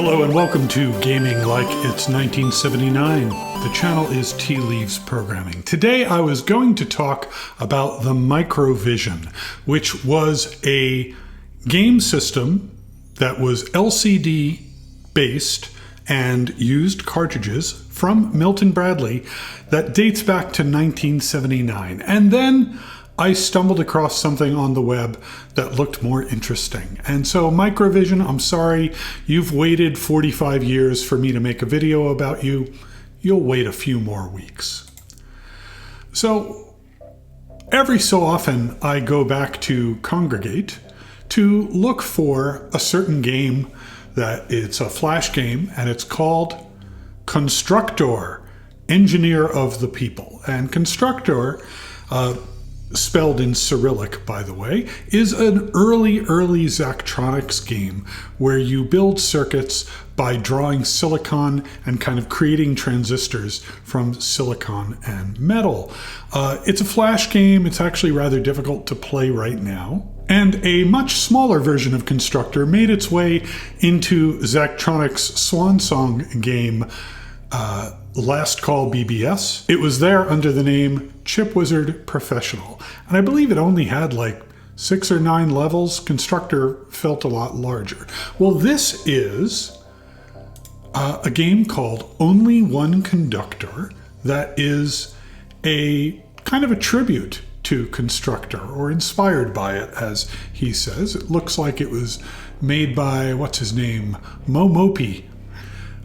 Hello and welcome to Gaming Like It's 1979. The channel is Tea Leaves Programming. Today I was going to talk about the Microvision, which was a game system that was LCD based and used cartridges from Milton-Bradley that dates back to 1979. And then I stumbled across something on the web that looked more interesting. And so Microvision, I'm sorry, you've waited 45 years for me to make a video about you. You'll wait a few more weeks. So every so often I go back to Congregate to look for a certain game that it's a flash game, and it's called Constructor, Engineer of the People. And Constructor, spelled in Cyrillic, by the way, is an early Zachtronics game where you build circuits by drawing silicon and kind of creating transistors from silicon and metal. It's a flash game. It's actually rather difficult to play right now. And a much smaller version of Constructor made its way into Zachtronics' swan song game, Last Call BBS. It was there under the name Chip Wizard Professional. And I believe it only had like 6 or 9 levels. Constructor felt a lot larger. Well, this is a game called Only One Conductor that is a kind of a tribute to Constructor, or inspired by it, as he says. It looks like it was made by, what's his name, Momopi.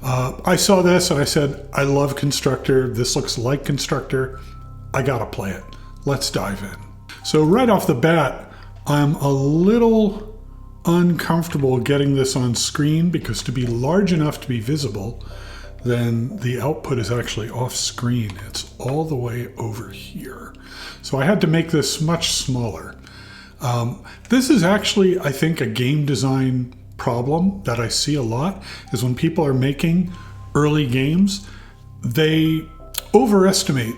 I saw this and I said, I love Constructor. This looks like Constructor. I gotta play it. Let's dive in. So right off the bat, I'm a little uncomfortable getting this on screen because to be large enough to be visible, then the output is actually off screen. It's all the way over here. So I had to make this much smaller. This is actually, I think, a game design problem that I see a lot, is when people are making early games, they overestimate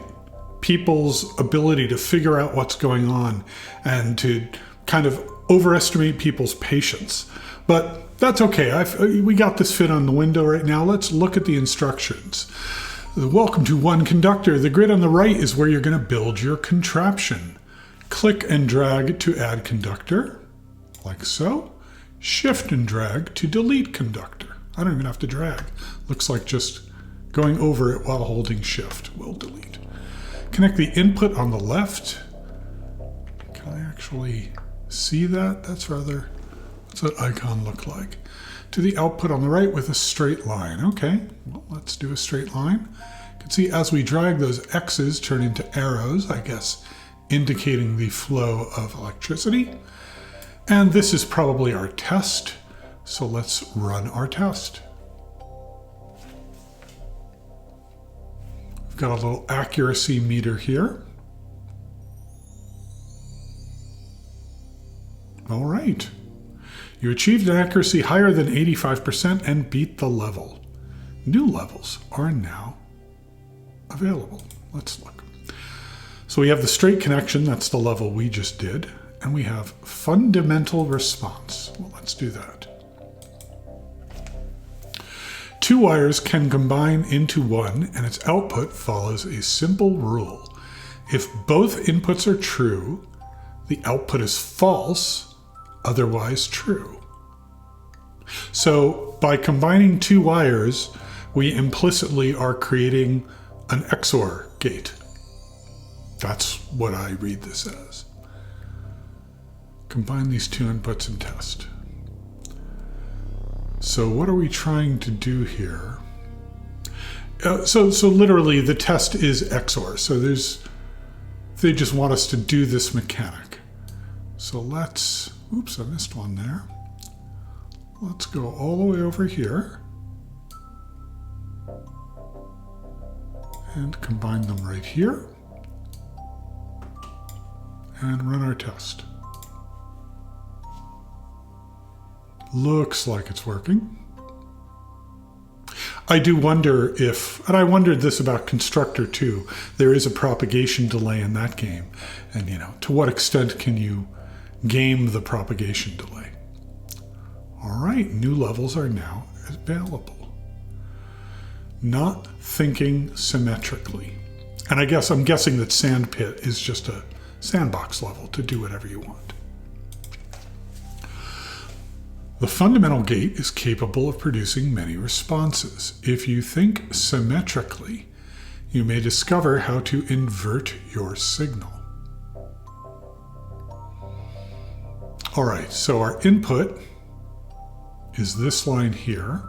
people's ability to figure out what's going on and to kind of overestimate people's patience. But that's okay. We got this fit on the window right now. Let's look at the instructions. Welcome to One Conductor. The grid on the right is where you're going to build your contraption. Click and drag to add conductor, like so. Shift and drag to delete conductor. I don't even have to drag. Looks like just going over it while holding shift will delete. Connect the input on the left. Can I actually see that? What's that icon look like? To the output on the right with a straight line. Okay, well, let's do a straight line. You can see as we drag, those X's turn into arrows, I guess, indicating the flow of electricity. And this is probably our test. So let's run our test. We've got a little accuracy meter here. All right. You achieved an accuracy higher than 85% and beat the level. New levels are now available. Let's look. So we have the straight connection. That's the level we just did. And we have fundamental response. Well, let's do that. 2 wires can combine into one, and its output follows a simple rule. If both inputs are true, the output is false, otherwise true. So by combining 2 wires, we implicitly are creating an XOR gate. That's what I read this as. Combine these 2 inputs and test. So what are we trying to do here? So literally the test is XOR. So they just want us to do this mechanic. So let's, oops, I missed one there. Let's go all the way over here and combine them right here and run our test. Looks like it's working. I do wonder if, and I wondered this about Constructor too, there is a propagation delay in that game. And to what extent can you game the propagation delay? All right, new levels are now available. Not thinking symmetrically. And I'm guessing that sandpit is just a sandbox level to do whatever you want. The fundamental gate is capable of producing many responses. If you think symmetrically, you may discover how to invert your signal. All right, so our input is this line here,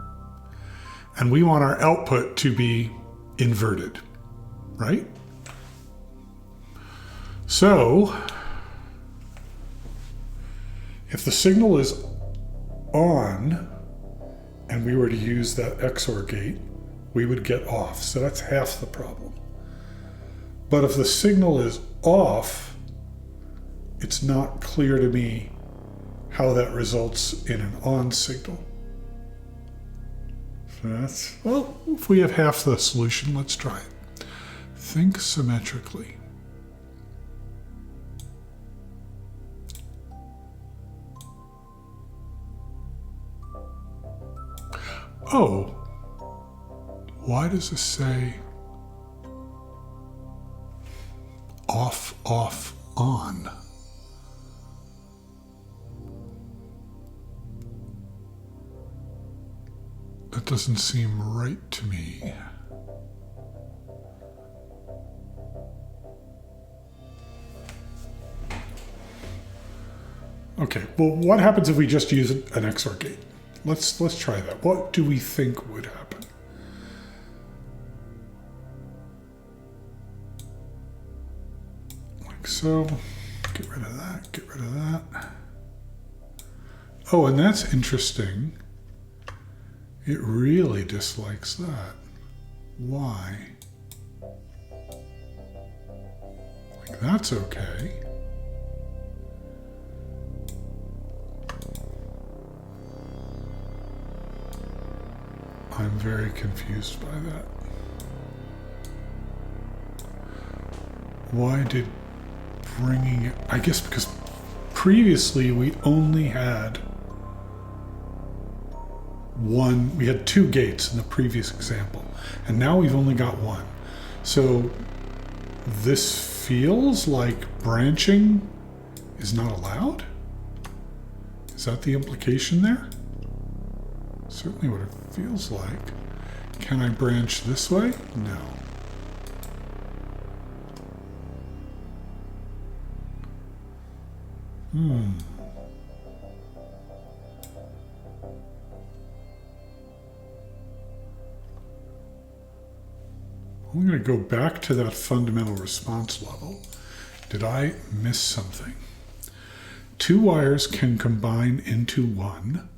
and we want our output to be inverted, right? So, if the signal is on and we were to use that XOR gate, we would get off. So that's half the problem. But if the signal is off, it's not clear to me how that results in an on signal. So well, if we have half the solution, let's try it. Think symmetrically. Oh, why does this say off, off, on? That doesn't seem right to me. Okay, well, what happens if we just use an XOR gate? Let's try that. What do we think would happen? Like so. Get rid of that, get rid of that. Oh, and that's interesting. It really dislikes that. Why? Like that's okay. I'm very confused by that. Why did bringing it... I guess because previously we only had one, we had two gates in the previous example, and now we've only got one. So this feels like branching is not allowed? Is that the implication there? Certainly what it feels like. Can I branch this way? No. I'm going to go back to that fundamental response level. Did I miss something? Two wires can combine into one.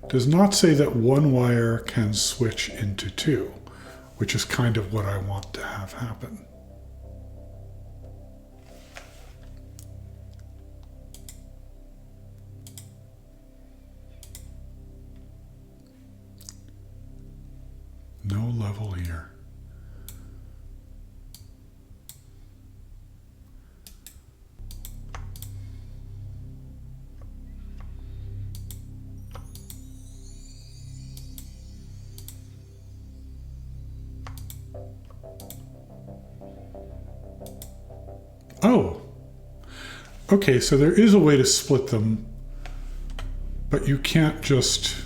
Does not say that one wire can switch into two, which is kind of what I want to have happen. No level here. Oh, okay, so there is a way to split them, but you can't just,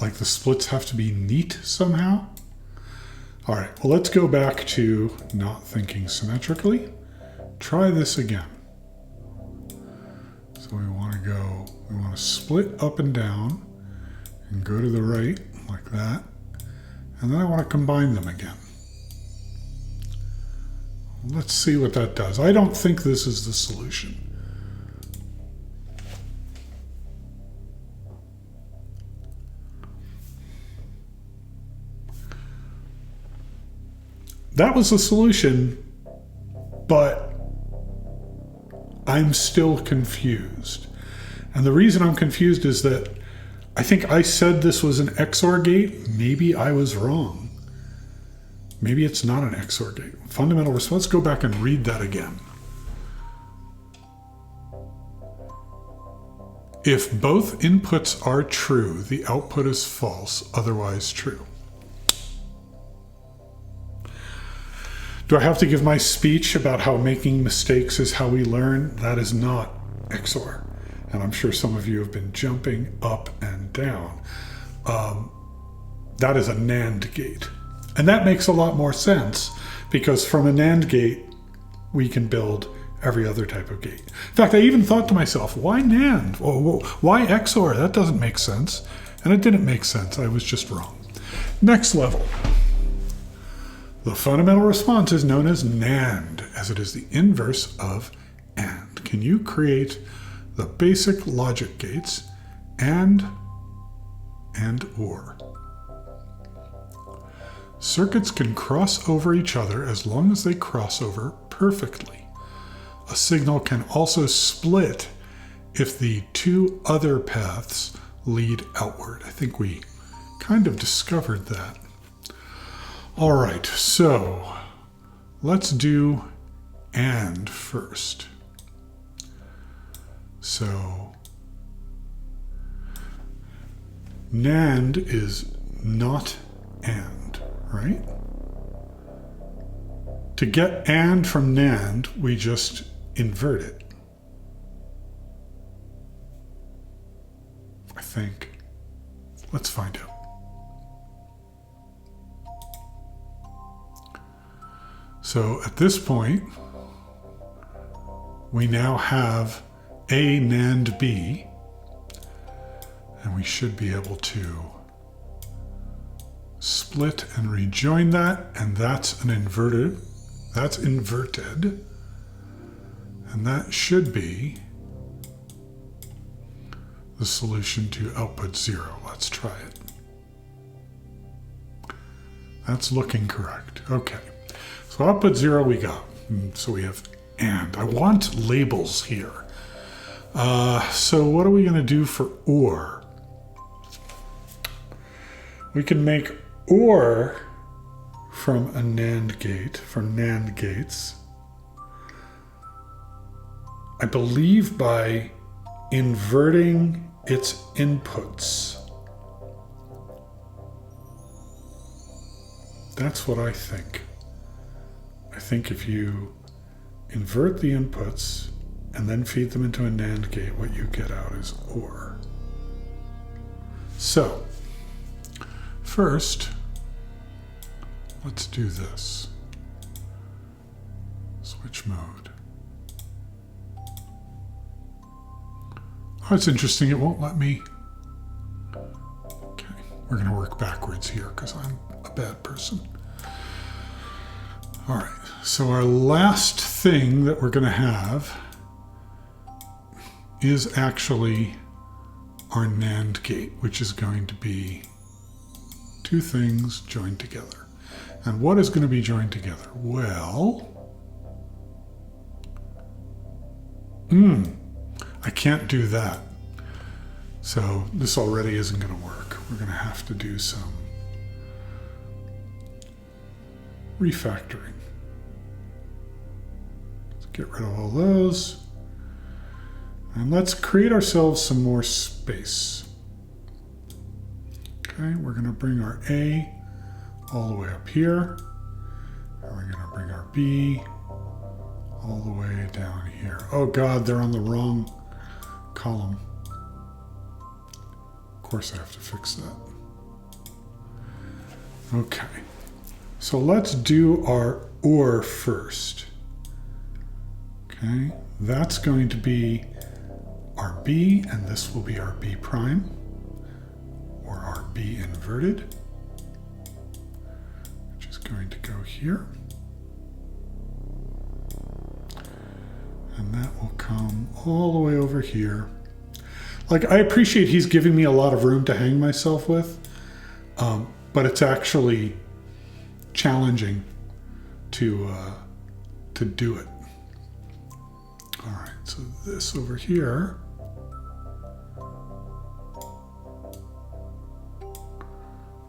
like the splits have to be neat somehow? All right, well, let's go back to not thinking symmetrically. Try this again. So we want to split up and down and go to the right like that. And then I want to combine them again. Let's see what that does. I don't think this is the solution. That was the solution, but I'm still confused. And the reason I'm confused is that I think I said this was an XOR gate. Maybe I was wrong. Maybe it's not an XOR gate. Fundamental response, let's go back and read that again. If both inputs are true, the output is false, otherwise true. Do I have to give my speech about how making mistakes is how we learn? That is not XOR. And I'm sure some of you have been jumping up and down. That is a NAND gate. And that makes a lot more sense because from a NAND gate, we can build every other type of gate. In fact, I even thought to myself, why NAND? Why XOR? That doesn't make sense. And it didn't make sense. I was just wrong. Next level. The fundamental response is known as NAND, as it is the inverse of AND. Can you create the basic logic gates and OR? Circuits can cross over each other as long as they cross over perfectly. A signal can also split if the two other paths lead outward. I think we kind of discovered that. All right, so let's do AND first. So NAND is not AND, right? To get AND from NAND, we just invert it. I think. Let's find out. So at this point, we now have A NAND B, and we should be able to split and rejoin that, and that's an inverted. That's inverted, and that should be the solution to output 0. Let's try it. That's looking correct. Okay. So output 0 we got. So we have AND. I want labels here. So what are we going to do for OR? We can make OR from a NAND gate, from NAND gates. I believe by inverting its inputs. That's what I think. I think if you invert the inputs and then feed them into a NAND gate, what you get out is OR. So, first, let's do this. Switch mode. Oh, it's interesting. It won't let me. Okay, we're going to work backwards here because I'm a bad person. All right, so our last thing that we're going to have is actually our NAND gate, which is going to be two things joined together. And what is going to be joined together? Well, I can't do that. So this already isn't going to work. We're going to have to do some refactoring. Let's get rid of all those. And let's create ourselves some more space. Okay, we're going to bring our A all the way up here. And we're going to bring our B all the way down here. Oh God, they're on the wrong column. Of course I have to fix that. Okay, so let's do our OR first. Okay, that's going to be our B, and this will be our B prime, or our B inverted, which is going to go here. And that will come all the way over here. Like, I appreciate he's giving me a lot of room to hang myself with, but it's actually challenging to do it. All right, so this over here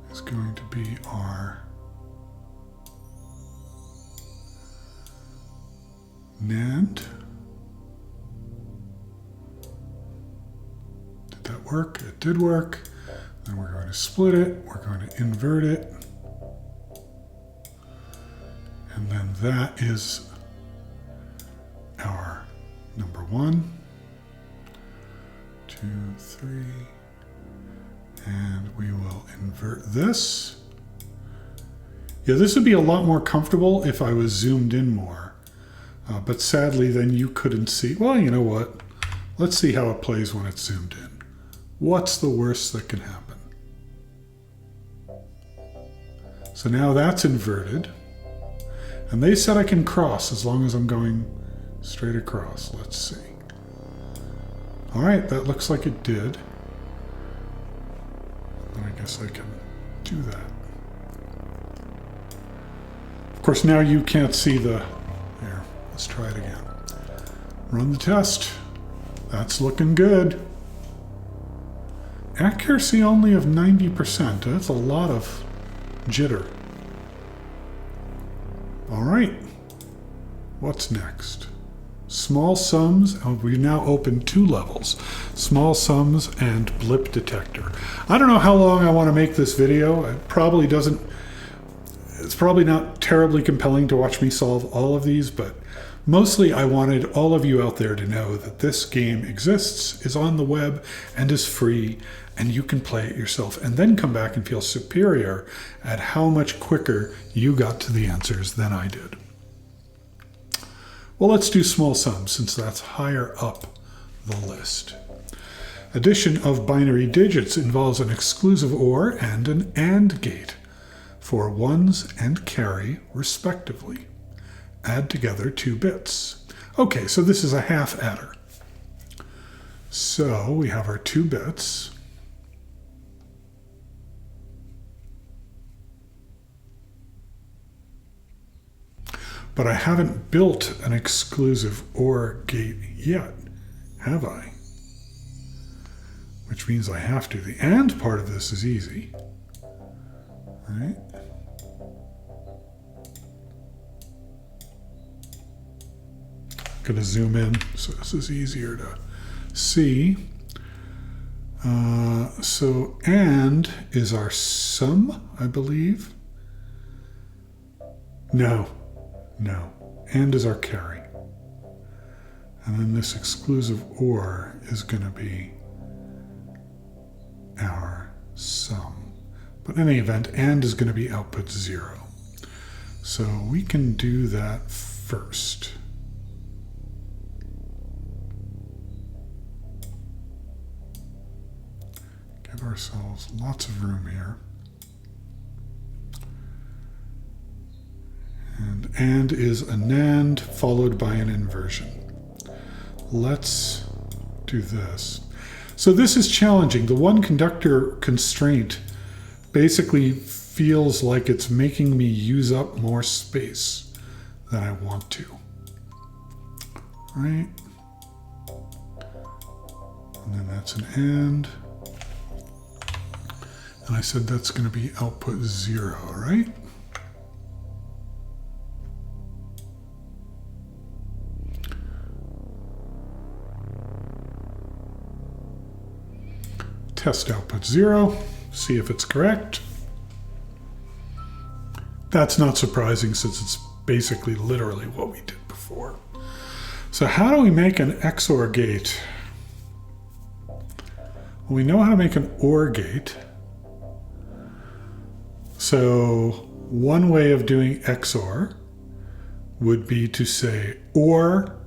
is going to be our NAND. work? It did work. Then we're going to split it. We're going to invert it. And then that is our number 1, 2, 3. And we will invert this. Yeah, this would be a lot more comfortable if I was zoomed in more. But sadly, then you couldn't see. Well, you know what? Let's see how it plays when it's zoomed in. What's the worst that can happen? So now that's inverted. And they said I can cross as long as I'm going straight across. Let's see. All right, that looks like it did. And I guess I can do that. Of course, now you can't see the... There, let's try it again. Run the test. That's looking good. Accuracy only of 90%. That's a lot of jitter. All right. What's next? Small sums. Oh, we now open 2 levels. Small sums and blip detector. I don't know how long I want to make this video. It probably doesn't... It's probably not terribly compelling to watch me solve all of these, but mostly I wanted all of you out there to know that this game exists, is on the web, and is free, and you can play it yourself, and then come back and feel superior at how much quicker you got to the answers than I did. Well, let's do small sums, since that's higher up the list. Addition of binary digits involves an exclusive OR and an AND gate for ones and carry, respectively. Add together 2 bits. Okay, so this is a half adder. So we have our 2 bits. But I haven't built an exclusive OR gate yet, have I? Which means I have to. The AND part of this is easy. Right? Going to zoom in so this is easier to see. So AND is our sum, I believe. No. AND is our carry. And then this exclusive OR is going to be our sum. But in any event, AND is going to be output 0. So we can do that first. Give ourselves lots of room here. And AND is a NAND followed by an inversion. Let's do this. So this is challenging. The one conductor constraint basically feels like it's making me use up more space than I want to. Right? And then that's an AND. And I said that's going to be output 0, right? Test output 0, see if it's correct. That's not surprising since it's basically literally what we did before. So how do we make an XOR gate? Well, we know how to make an OR gate. So one way of doing XOR would be to say OR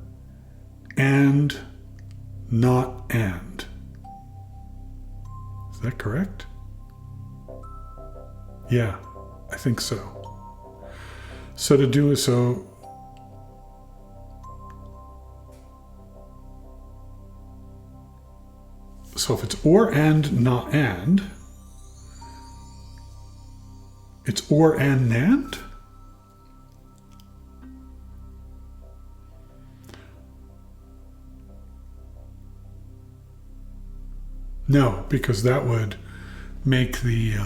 and not AND. Is that correct? Yeah, I think so. So to do so, if it's OR and not AND, it's OR and NAND? No, because that would make the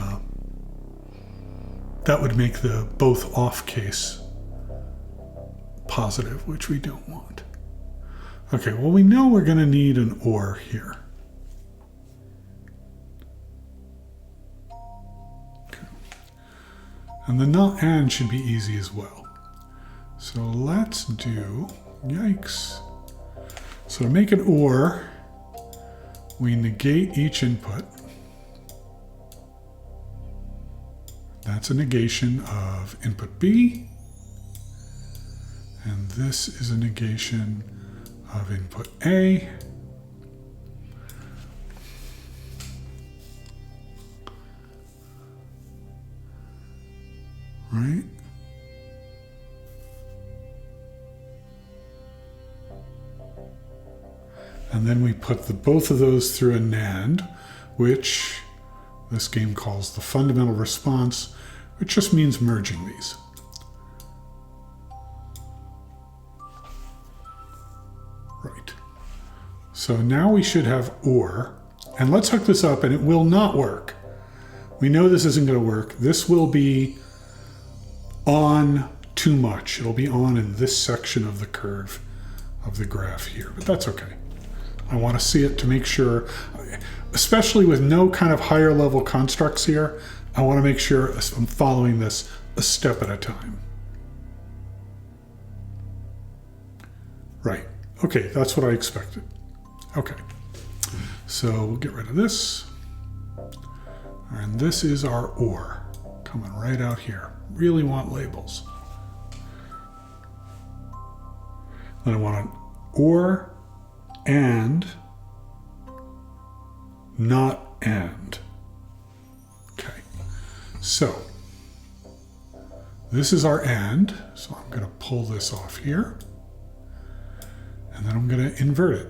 both off case positive, which we don't want. Okay, well, we know we're going to need an OR here. And the not and should be easy as well. So let's do, yikes. So to make an or, we negate each input. That's a negation of input B. And this is a negation of input A. Right? And then we put both of those through a NAND, which this game calls the fundamental response, which just means merging these. Right. So now we should have OR, and let's hook this up, and it will not work. We know this isn't going to work. This will be on too much. It'll be on in this section of the curve of the graph here, but that's okay. I want to see it to make sure, especially with no kind of higher level constructs here, I want to make sure I'm following this a step at a time. Right. Okay, that's what I expected. Okay. So we'll get rid of this. And this is our OR coming right out here. Really want labels. Then I want an OR and, not and. Okay, so this is our and, so I'm going to pull this off here, and then I'm going to invert it.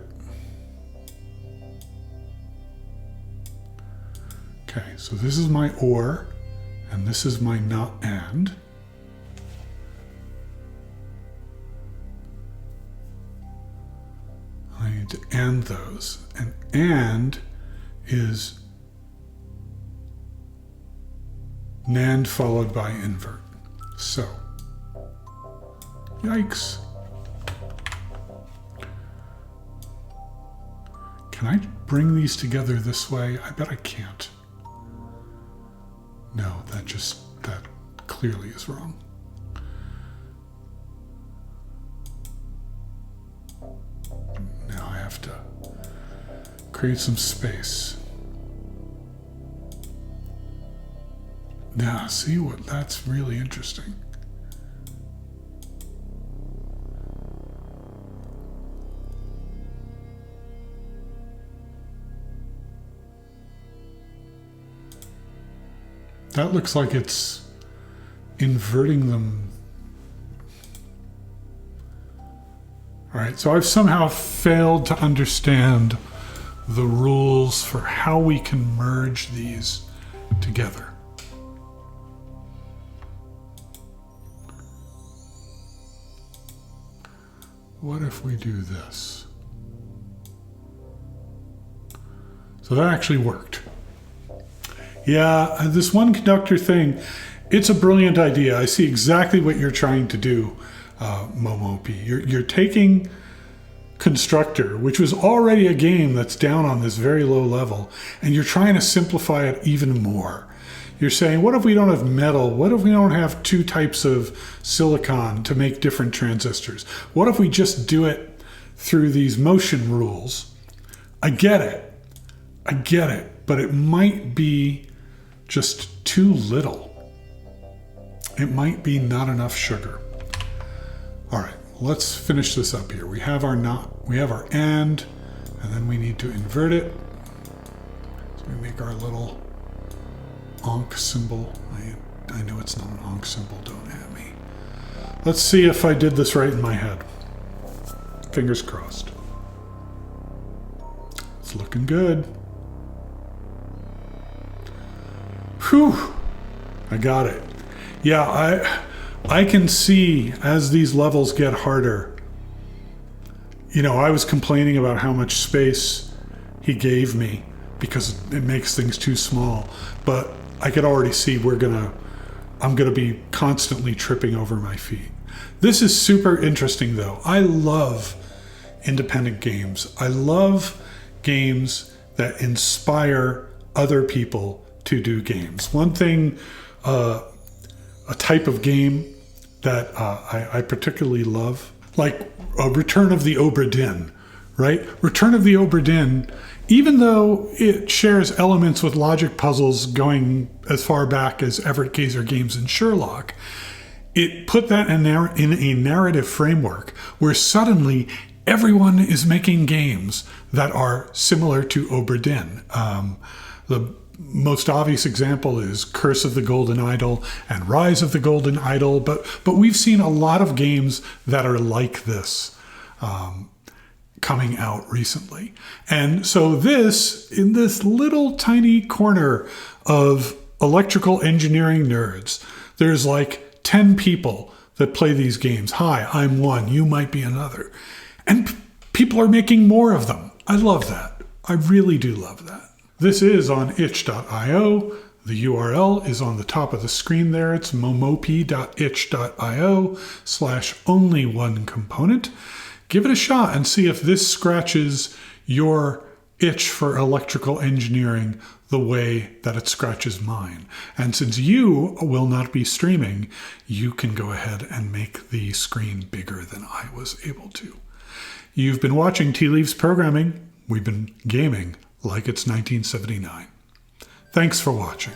Okay, so this is my OR, and this is my not and. I need to AND those. And is NAND followed by invert. So, yikes. Can I bring these together this way? I bet I can't. No, that clearly is wrong. Now I have to create some space. Now, see what? That's really interesting. That looks like it's inverting them. All right, so I've somehow failed to understand the rules for how we can merge these together. What if we do this? So that actually worked. Yeah, this one conductor thing, it's a brilliant idea. I see exactly what you're trying to do, Momopi. You're taking Constructor, which was already a game that's down on this very low level, and you're trying to simplify it even more. You're saying, what if we don't have metal? What if we don't have two types of silicon to make different transistors? What if we just do it through these motion rules? I get it, but it might be just too little. It might be not enough sugar. All right, let's finish this up here. We have our not, we have our and then we need to invert it. So we make our little onk symbol. I know it's not an onk symbol, don't at me. Let's see if I did this right in my head. Fingers crossed. It's looking good. Whew, I got it. Yeah, I can see as these levels get harder. You know, I was complaining about how much space he gave me because it makes things too small, but I could already see I'm gonna be constantly tripping over my feet. This is super interesting though. I love independent games. I love games that inspire other people to do games. One thing a type of game that I particularly love, like Return of the Obra Dinn, right? Return of the Obra Dinn, even though it shares elements with logic puzzles going as far back as Everett Gazer Games and Sherlock, it put that in a narrative framework where suddenly everyone is making games that are similar to Obra Dinn. The most obvious example is Curse of the Golden Idol and Rise of the Golden Idol, but we've seen a lot of games that are like this coming out recently. And so in this little tiny corner of electrical engineering nerds, there's like 10 people that play these games. Hi, I'm one, you might be another. And people are making more of them. I love that. I really do love that. This is on itch.io. The URL is on the top of the screen there. It's momopi.itch.io/only1component. Give it a shot and see if this scratches your itch for electrical engineering the way that it scratches mine. And since you will not be streaming, you can go ahead and make the screen bigger than I was able to. You've been watching Tea Leaves Programming. We've been gaming like it's 1979. Thanks for watching.